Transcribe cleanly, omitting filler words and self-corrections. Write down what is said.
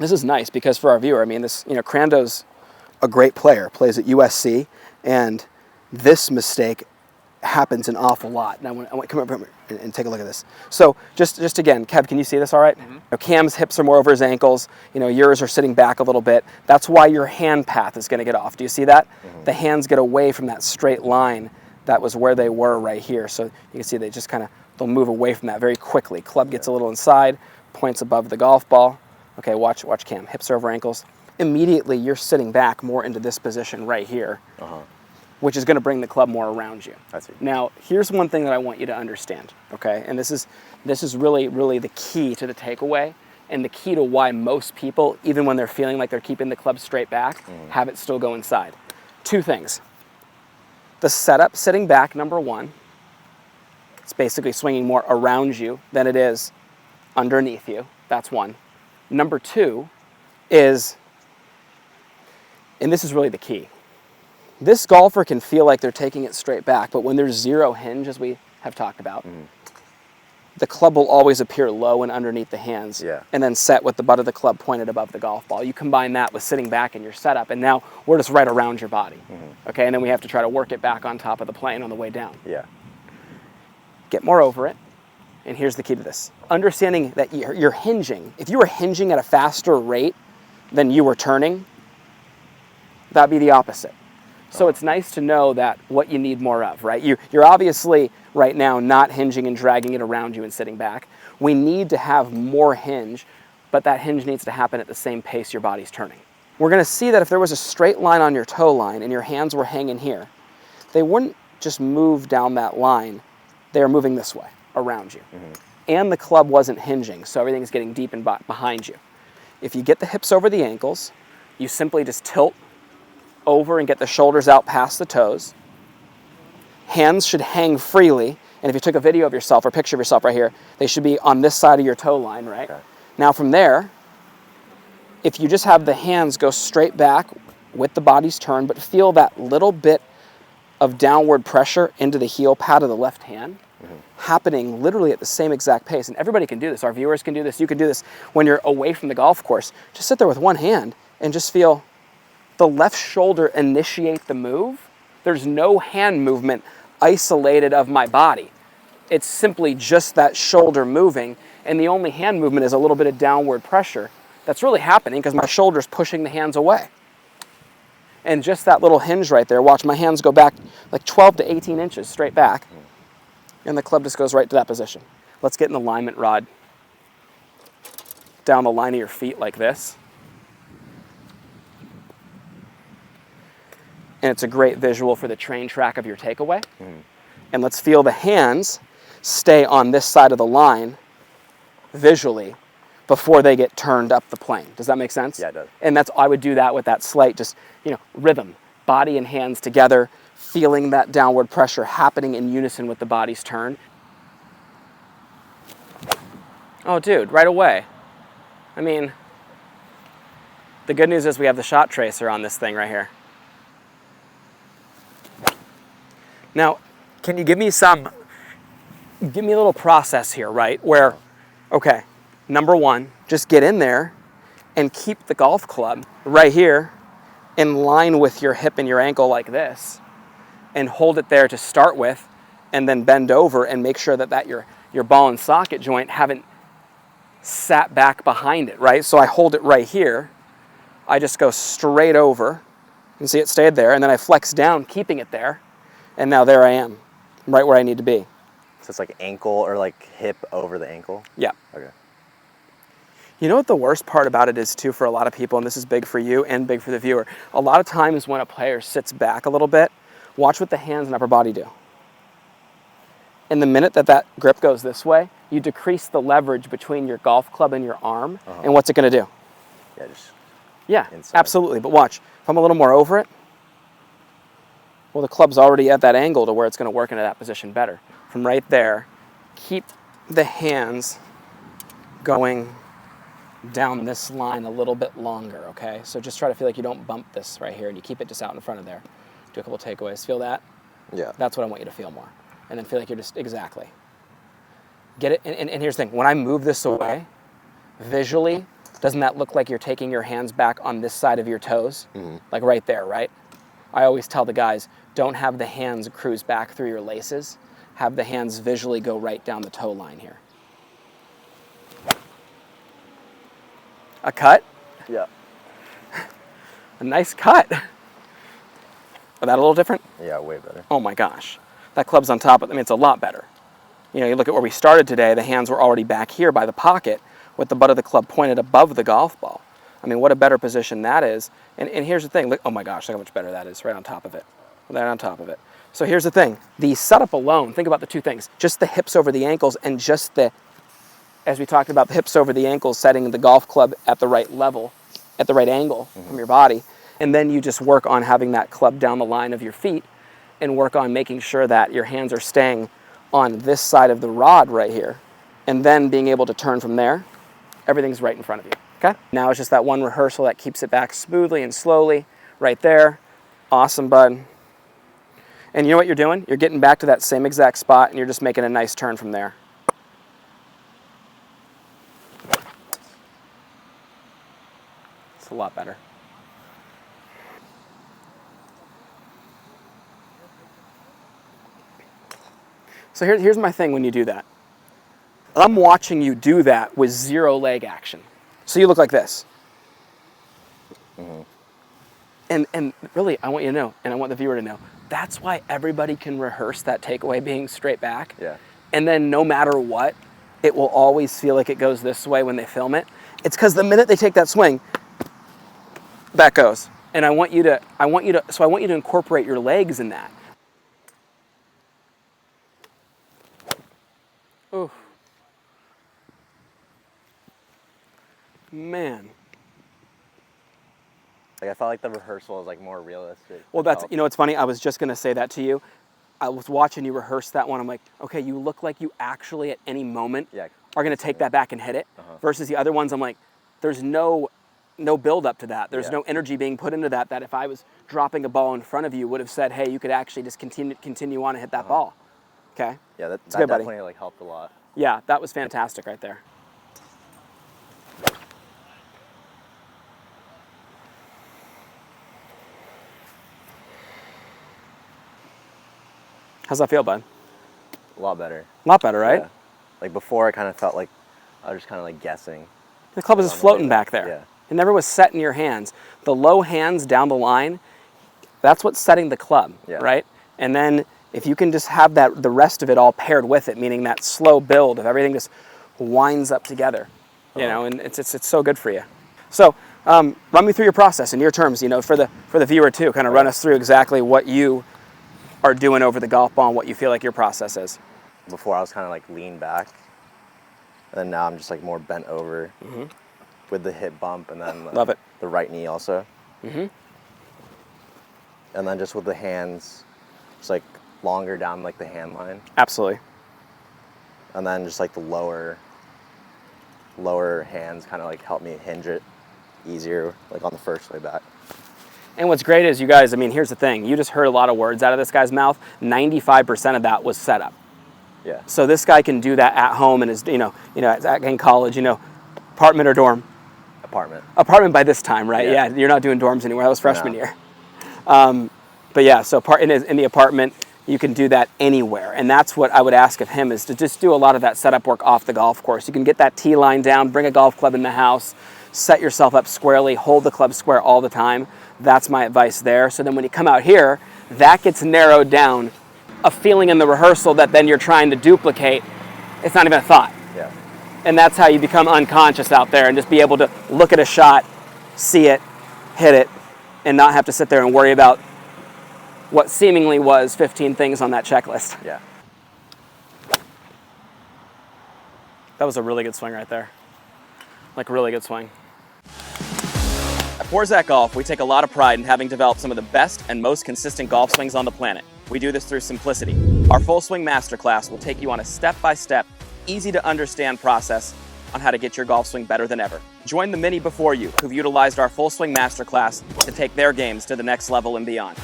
this is nice because for our viewer, I mean, this, you know, Crando's a great player, plays at USC, and this mistake happens an awful lot. Now, I want come over and take a look at this. So, just again, Kev, can you see this all right? Mm-hmm. You know, Cam's hips are more over his ankles. You know, yours are sitting back a little bit. That's why your hand path is going to get off. Do you see that? Mm-hmm. The hands get away from that straight line. That was where they were right here. So you can see they just kind of, they'll move away from that very quickly. Club gets a little inside, points above the golf ball. Okay, watch Cam. Hips are over ankles. Immediately, you're sitting back more into this position right here. Uh-huh. Which is going to bring the club more around you. I see. Now, here's one thing that I want you to understand, okay? And this is really, really the key to the takeaway and the key to why most people, even when they're feeling like they're keeping the club straight back, have it still go inside. Two things. The setup, sitting back, number one, it's basically swinging more around you than it is underneath you. That's one. Number two is, and this is really the key, this golfer can feel like they're taking it straight back, but when there's zero hinge, as we have talked about, the club will always appear low and underneath the hands, and then set with the butt of the club pointed above the golf ball. You combine that with sitting back in your setup, and now we're just right around your body. Okay, and then we have to try to work it back on top of the plane on the way down. Yeah. Get more over it, and here's the key to this. Understanding that you're hinging. If you were hinging at a faster rate than you were turning, that'd be the opposite. So it's nice to know that what you need more of, right? You're obviously right now not hinging and dragging it around you and sitting back. We need to have more hinge, but that hinge needs to happen at the same pace your body's turning. We're going to see that if there was a straight line on your toe line and your hands were hanging here, they wouldn't just move down that line. They're moving this way around you. And the club wasn't hinging, so everything's getting deep and behind you. If you get the hips over the ankles, you simply just tilt over and get the shoulders out past the toes. Hands should hang freely, and if you took a video of yourself or picture of yourself right here, they should be on this side of your toe line, right? Okay. Now from there, if you just have the hands go straight back with the body's turn, but feel that little bit of downward pressure into the heel pad of the left hand, happening literally at the same exact pace. And everybody can do this. Our viewers can do this. You can do this when you're away from the golf course. Just sit there with one hand and just feel the left shoulder initiate the move. There's no hand movement isolated of my body. It's simply just that shoulder moving, and the only hand movement is a little bit of downward pressure that's really happening because my shoulder's pushing the hands away. And just that little hinge right there, watch my hands go back like 12 to 18 inches straight back, and the club just goes right to that position. Let's get an alignment rod down the line of your feet like this. And it's a great visual for the train track of your takeaway. And let's feel the hands stay on this side of the line visually before they get turned up the plane. Does that make sense? Yeah, it does. And I would do that with that slight, just, rhythm, body and hands together, feeling that downward pressure happening in unison with the body's turn. Oh, dude, right away. I mean, the good news is we have the shot tracer on this thing right here. Now, can you give me a little process here, right? Where, okay, number one, just get in there and keep the golf club right here in line with your hip and your ankle like this, and hold it there to start with, and then bend over and make sure that your ball and socket joint haven't sat back behind it, right? So I hold it right here. I just go straight over, and see it stayed there, and then I flex down, keeping it there. And now there I am, right where I need to be. So it's like ankle or like hip over the ankle? Yeah. Okay. You know what the worst part about it is too for a lot of people, and this is big for you and big for the viewer. A lot of times when a player sits back a little bit, watch what the hands and upper body do. And the minute that grip goes this way, you decrease the leverage between your golf club and your arm, and what's it going to do? Yeah, absolutely. But watch, if I'm a little more over it, well, the club's already at that angle to where it's going to work into that position better. From right there, keep the hands going down this line a little bit longer, okay? So just try to feel like you don't bump this right here, and you keep it just out in front of there. Do a couple takeaways. Feel that? Yeah. That's what I want you to feel more. And then feel like you're just, exactly. Get it? And here's the thing. When I move this away, visually, Doesn't that look like you're taking your hands back on this side of your toes? Like right there, right? I always tell the guys, don't have the hands cruise back through your laces. Have the hands visually go right down the toe line here. A cut? Yeah. A nice cut. Was that a little different? Yeah, way better. Oh my gosh. That club's on top of it. I mean, it's a lot better. You know, you look at where we started today, the hands were already back here by the pocket with the butt of the club pointed above the golf ball. I mean, what a better position that is. And here's the thing. Look, oh my gosh, look how much better that is right on top of it. Right on top of it. So here's the thing. The setup alone, think about the two things. Just the hips over the ankles and just the, as we talked about, the hips over the ankles, setting the golf club at the right level, at the right angle from your body. And then you just work on having that club down the line of your feet and work on making sure that your hands are staying on this side of the rod right here. And then being able to turn from there, everything's right in front of you, okay? Now it's just that one rehearsal that keeps it back smoothly and slowly, right there. Awesome, bud. And you know what you're doing? You're getting back to that same exact spot and you're just making a nice turn from there. It's a lot better. So here's my thing when you do that. I'm watching you do that with zero leg action. So you look like this. And really, I want you to know, and I want the viewer to know, that's why everybody can rehearse that takeaway being straight back. Yeah. And then no matter what, it will always feel like it goes this way when they film it. It's because the minute they take that swing, back goes. And I want you to incorporate your legs in that. Ooh. Man. Like I felt like the rehearsal was like more realistic. Well, that's, you know, it's funny. I was just going to say that to you. I was watching you rehearse that one. I'm like, okay, you look like you actually at any moment are going to take that back and hit it. Versus the other ones, I'm like, there's no build up to that. There's no energy being put into that. That if I was dropping a ball in front of you, would have said, hey, you could actually just continue on and hit that ball. Okay. Yeah, that good, definitely buddy. like helped a lot. Yeah, that was fantastic right there. How's that feel, bud? A lot better. A lot better, right? Yeah. Like before, I kind of felt like I was just kind of like guessing. The club was just floating back there. Yeah. It never was set in your hands. The low hands down the line, that's what's setting the club, right? And then if you can just have that, the rest of it all paired with it, meaning that slow build of everything just winds up together, you know, and it's so good for you. So run me through your process in your terms, you know, for the viewer too. Kind of run us through exactly what you are doing over the golf ball and what you feel like your process is. Before I was kind of like leaned back, and then now I'm just like more bent over with the hip bump, and then Love it. The right knee also. And then just with the hands, just like longer down like the hand line. Absolutely. And then just like the lower hands kind of like help me hinge it easier, like on the first way back. And what's great is, you guys, I mean, here's the thing. You just heard a lot of words out of this guy's mouth. 95% of that was setup. Yeah. So this guy can do that at home and is, you know, in college, you know, apartment or dorm? Apartment. Apartment by this time, right? Yeah. Yeah, you're not doing dorms anymore. That was freshman year. But yeah, so in the apartment, you can do that anywhere. And that's what I would ask of him, is to just do a lot of that setup work off the golf course. You can get that tee line down, bring a golf club in the house, set yourself up squarely, hold the club square all the time. That's my advice there. So then when you come out here, that gets narrowed down. A feeling in the rehearsal that then you're trying to duplicate, it's not even a thought. Yeah. And that's how you become unconscious out there and just be able to look at a shot, see it, hit it, and not have to sit there and worry about what seemingly was 15 things on that checklist. Yeah. That was a really good swing right there. Like, really good swing. At Porzak Golf, we take a lot of pride in having developed some of the best and most consistent golf swings on the planet. We do this through simplicity. Our Full Swing Masterclass will take you on a step-by-step, easy-to-understand process on how to get your golf swing better than ever. Join the many before you who've utilized our Full Swing Masterclass to take their games to the next level and beyond.